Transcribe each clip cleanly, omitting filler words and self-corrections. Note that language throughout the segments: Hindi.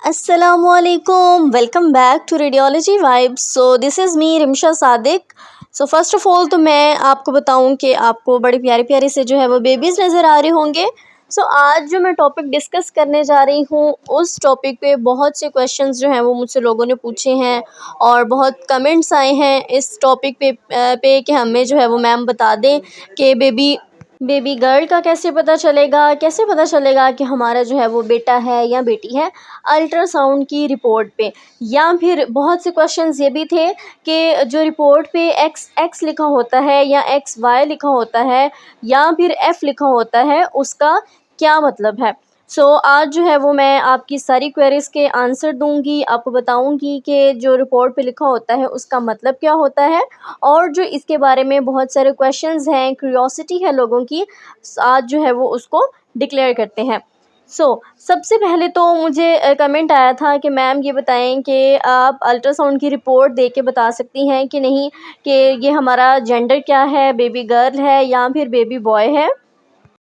Assalamualaikum. Welcome back to Radiology Vibes. So this is me Rimsha Sadiq. So first of all तो मैं आपको बताऊं कि आपको बड़े प्यारे प्यारे से जो है वो बेबीज़ नज़र आ रहे होंगे. सो आज जो मैं टॉपिक डिस्कस करने जा रही हूँ उस टॉपिक पे बहुत से क्वेश्चंस जो हैं वो मुझसे लोगों ने पूछे हैं और बहुत कमेंट्स आए हैं इस टॉपिक पे कि हमें जो है वो मैम बता दें कि बेबी गर्ल का कैसे पता चलेगा कि हमारा जो है वो बेटा है या बेटी है अल्ट्रासाउंड की रिपोर्ट पे. या फिर बहुत से क्वेश्चंस ये भी थे कि जो रिपोर्ट पे एक्स एक्स लिखा होता है या एक्स वाई लिखा होता है या फिर एफ़ लिखा होता है उसका क्या मतलब है. सो आज जो है वो मैं आपकी सारी क्वेरीज़ के आंसर दूंगी, आपको बताऊंगी कि जो रिपोर्ट पे लिखा होता है उसका मतलब क्या होता है और जो इसके बारे में बहुत सारे क्वेश्चंस हैं, क्यूरियोसिटी है लोगों की, आज जो है वो उसको डिक्लेयर करते हैं. सबसे पहले तो मुझे कमेंट आया था कि मैम ये बताएं कि आप अल्ट्रासाउंड की रिपोर्ट देख के बता सकती हैं कि नहीं कि ये हमारा जेंडर क्या है, बेबी गर्ल है या फिर बेबी बॉय है.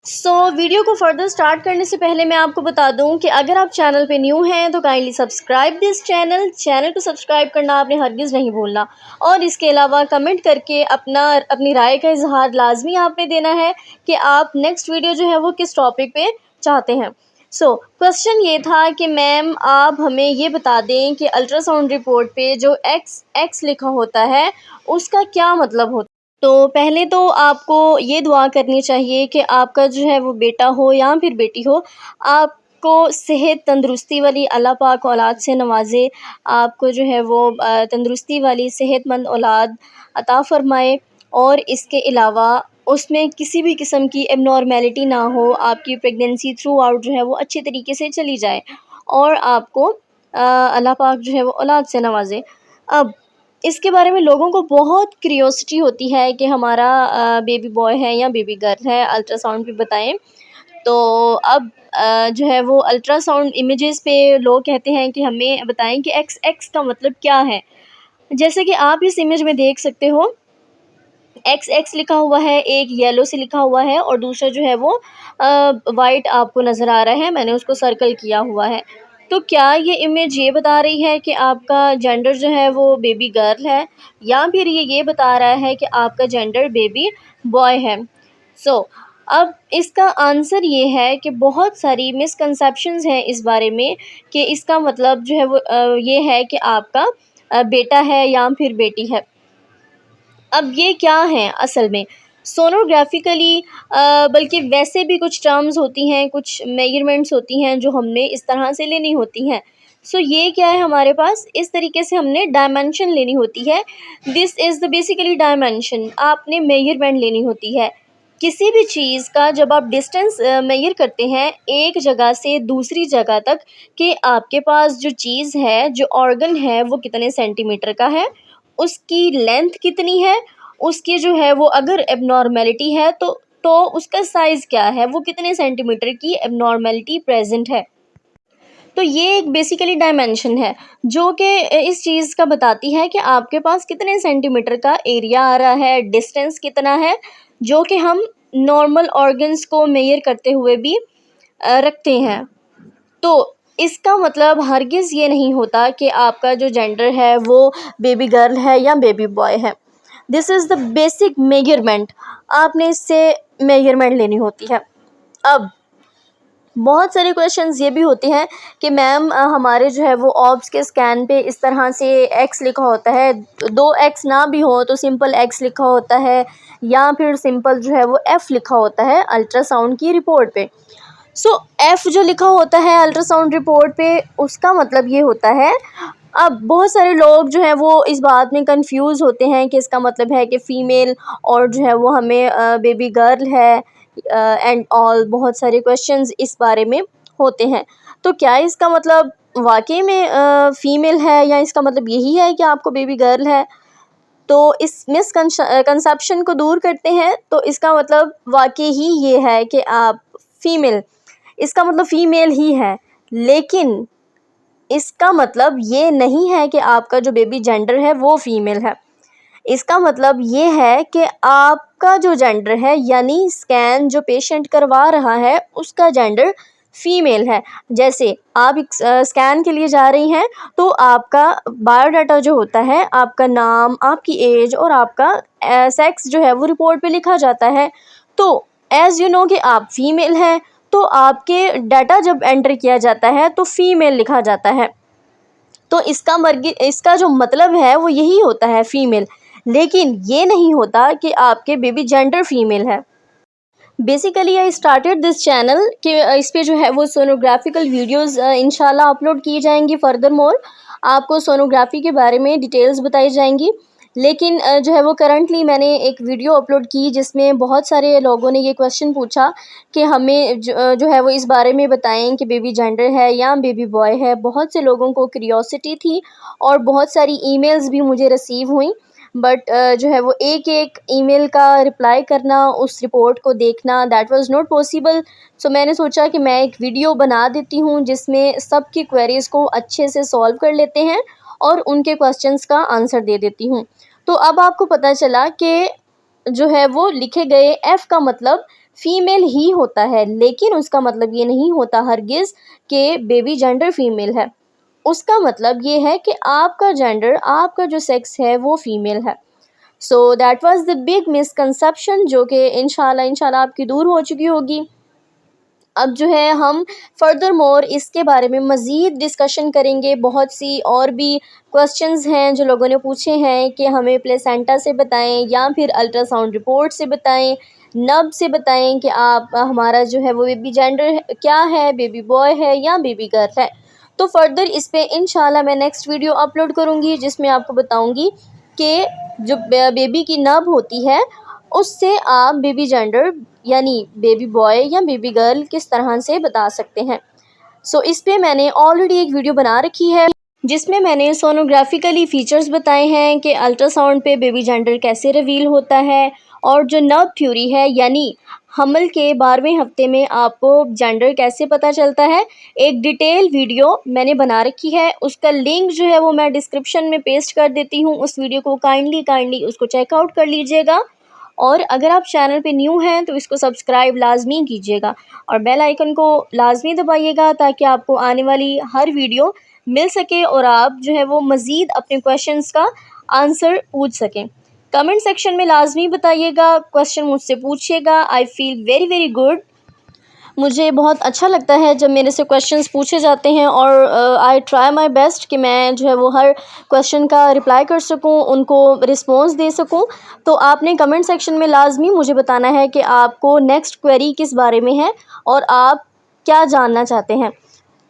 वीडियो को फर्दर स्टार्ट करने से पहले मैं आपको बता दूं कि अगर आप चैनल पे न्यू हैं तो काइंडली सब्सक्राइब दिस चैनल को सब्सक्राइब करना आपने हरगिज़ नहीं भूलना और इसके अलावा कमेंट करके अपनी राय का इजहार लाजमी आपने देना है कि आप नेक्स्ट वीडियो जो है वो किस टॉपिक पे चाहते हैं. क्वेश्चन ये था कि मैम आप हमें ये बता दें कि अल्ट्रासाउंड रिपोर्ट पे जो एक्स एक्स लिखा होता है उसका क्या मतलब होता है. तो पहले तो आपको ये दुआ करनी चाहिए कि आपका जो है वो बेटा हो या फिर बेटी हो, आपको सेहत तंदुरुस्ती वाली अल्लाह पाक औलाद से नवाज़े, आपको जो है वो तंदुरुस्ती वाली सेहतमंद औलाद अता फ़रमाए और इसके अलावा उसमें किसी भी किस्म की एबनॉर्मेलिटी ना हो, आपकी प्रेगनेंसी थ्रू आउट जो है वो अच्छे तरीके से चली जाए और आपको अल्लाह पाक जो है वो औलाद से नवाज़े. अब इसके बारे में लोगों को बहुत क्यूरियोसिटी होती है कि हमारा बेबी बॉय है या बेबी गर्ल है, अल्ट्रासाउंड पे बताएं. तो अब जो है वो अल्ट्रासाउंड इमेजेस पे लोग कहते हैं कि हमें बताएं कि एक्स एक्स का मतलब क्या है. जैसे कि आप इस इमेज में देख सकते हो, एक्स एक्स लिखा हुआ है, एक येलो से लिखा हुआ है और दूसरा जो है वो वाइट आपको नज़र आ रहा है, मैंने उसको सर्कल किया हुआ है. तो क्या ये इमेज ये बता रही है कि आपका जेंडर जो है वो बेबी गर्ल है या फिर ये बता रहा है कि आपका जेंडर बेबी बॉय है. अब इसका आंसर ये है कि बहुत सारी मिसकंसेप्शंस हैं इस बारे में कि इसका मतलब जो है वो ये है कि आपका बेटा है या फिर बेटी है. अब ये क्या हैं असल में सोनोग्राफिकली, बल्कि वैसे भी कुछ टर्म्स होती हैं, कुछ मेजरमेंट्स होती हैं जो हमने इस तरह से लेनी होती हैं. ये क्या है हमारे पास, इस तरीके से हमने डायमेंशन लेनी होती है. This is the basically dimension, आपने मेजरमेंट लेनी होती है. किसी भी चीज़ का जब आप डिस्टेंस मेजर करते हैं एक जगह से दूसरी जगह तक, कि आपके पास जो चीज़ है, जो ऑर्गन है वो कितने सेंटीमीटर का है, उसकी लेंथ कितनी है, उसकी जो है वो अगर एबनॉर्मेलिटी है तो उसका साइज़ क्या है, वो कितने सेंटीमीटर की एबनॉर्मेलिटी प्रेजेंट है. तो ये एक बेसिकली डायमेंशन है जो कि इस चीज़ का बताती है कि आपके पास कितने सेंटीमीटर का एरिया आ रहा है, डिस्टेंस कितना है, जो कि हम नॉर्मल ऑर्गन्स को मेजर करते हुए भी रखते हैं. तो इसका मतलब हरगिज़ ये नहीं होता कि आपका जो जेंडर है वो बेबी गर्ल है या बेबी बॉय है. This is the basic measurement, आपने इससे मेजरमेंट लेनी होती है. अब बहुत सारे क्वेश्चंस ये भी होते हैं कि मैम हमारे जो है वो ऑब्स के स्कैन पे इस तरह से एक्स लिखा होता है, दो एक्स ना भी हो तो सिंपल एक्स लिखा होता है या फिर सिंपल जो है वो एफ़ लिखा होता है अल्ट्रासाउंड की रिपोर्ट पे. एफ़ जो लिखा होता है अल्ट्रासाउंड रिपोर्ट पे उसका मतलब ये होता है. अब बहुत सारे लोग जो हैं वो इस बात में कंफ्यूज होते हैं कि इसका मतलब है कि फ़ीमेल और जो है वो हमें बेबी गर्ल है एंड ऑल, बहुत सारे क्वेश्चंस इस बारे में होते हैं. तो क्या इसका मतलब वाकई में फ़ीमेल है या इसका मतलब यही है कि आपको बेबी गर्ल है. तो इस मिसकंसेप्शन को दूर करते हैं, तो इसका मतलब वाकई ही ये है कि आप फ़ीमेल, इसका मतलब फ़ीमेल ही है, लेकिन इसका मतलब ये नहीं है कि आपका जो बेबी जेंडर है वो फ़ीमेल है. इसका मतलब ये है कि आपका जो जेंडर है, यानी स्कैन जो पेशेंट करवा रहा है उसका जेंडर फ़ीमेल है। जैसे आप एक स्कैन के लिए जा रही हैं तो आपका बायोडाटा जो होता है, आपका नाम, आपकी एज और आपका सेक्स जो है वो रिपोर्ट पे लिखा जाता है। तो एज़ यू नो कि आप फ़ीमेल हैं, तो आपके डाटा जब एंटर किया जाता है तो फ़ीमेल लिखा जाता है। तो इसका जो मतलब है वो यही होता है फ़ीमेल, लेकिन ये नहीं होता कि आपके बेबी जेंडर फ़ीमेल है। Basically I started this channel कि इस पे जो है वो सोनोग्राफिकल वीडियोस इंशाल्लाह अपलोड की जाएंगी। फर्दर मोर आपको सोनोग्राफी के बारे में डिटेल्स बताई जाएंगी। लेकिन जो है वो करंटली मैंने एक वीडियो अपलोड की जिसमें बहुत सारे लोगों ने ये क्वेश्चन पूछा कि हमें जो है वो इस बारे में बताएं कि बेबी जेंडर है या बेबी बॉय है। बहुत से लोगों को क्यूरियोसिटी थी और बहुत सारी ईमेल्स भी मुझे रिसीव हुई, बट जो है वो एक एक ईमेल का रिप्लाई करना, उस रिपोर्ट को देखना, दैट वाज नॉट पॉसिबल। सो मैंने सोचा कि मैं एक वीडियो बना देती हूँ जिसमें सबकी क्वेरीज़ को अच्छे से सॉल्व कर लेते हैं और उनके क्वेश्चंस का आंसर दे देती हूँ। तो अब आपको पता चला कि जो है वो लिखे गए एफ़ का मतलब फ़ीमेल ही होता है, लेकिन उसका मतलब ये नहीं होता हरगिज़ कि बेबी जेंडर फ़ीमेल है। उसका मतलब ये है कि आपका जेंडर, आपका जो सेक्स है वो फ़ीमेल है। So that was the big misconception जो कि इंशाल्लाह आपकी दूर हो चुकी होगी। अब जो है हम फर्दर मोर इसके बारे में मज़ीद डिस्कशन करेंगे। बहुत सी और भी क्वेश्चंस हैं जो लोगों ने पूछे हैं कि हमें प्लेसेंटा से बताएं या फिर अल्ट्रासाउंड रिपोर्ट से बताएं, नब से बताएं कि आप हमारा जो है वो बेबी जेंडर क्या है, बेबी बॉय है या बेबी गर्ल है। तो फर्दर इस पे इंशाल्लाह मैं नेक्स्ट वीडियो अपलोड करूँगी जिसमें आपको बताऊँगी कि जो बेबी की नब होती है उससे आप बेबी जेंडर यानी बेबी बॉय या बेबी गर्ल किस तरह से बता सकते हैं। सो इस पे मैंने ऑलरेडी एक वीडियो बना रखी है जिसमें मैंने सोनोग्राफिकली फ़ीचर्स बताए हैं कि अल्ट्रासाउंड पे बेबी जेंडर कैसे रिवील होता है, और जो नर्व थ्योरी है यानी हमल के 12वें हफ्ते में आपको जेंडर कैसे पता चलता है, एक डिटेल वीडियो मैंने बना रखी है। उसका लिंक जो है वो मैं डिस्क्रिप्शन में पेस्ट कर देती हूँ। उस वीडियो को काइंडली उसको चेकआउट कर लीजिएगा। और अगर आप चैनल पे न्यू हैं तो इसको सब्सक्राइब लाजमी कीजिएगा और बेल आइकन को लाजमी दबाइएगा ताकि आपको आने वाली हर वीडियो मिल सके और आप जो है वो मज़ीद अपने क्वेश्चंस का आंसर पूछ सकें। कमेंट सेक्शन में लाजमी बताइएगा, क्वेश्चन मुझसे पूछिएगा। I feel very very good. मुझे बहुत अच्छा लगता है जब मेरे से क्वेश्चंस पूछे जाते हैं और आई ट्राई माय बेस्ट कि मैं जो है वो हर क्वेश्चन का रिप्लाई कर सकूं, उनको रिस्पॉन्स दे सकूं। तो आपने कमेंट सेक्शन में लाजमी मुझे बताना है कि आपको नेक्स्ट क्वेरी किस बारे में है और आप क्या जानना चाहते हैं।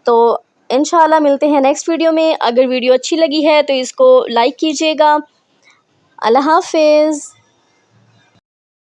तो इंशाल्लाह मिलते हैं नेक्स्ट वीडियो में। अगर वीडियो अच्छी लगी है तो इसको लाइक कीजिएगा। अल्लाह हाफिज़।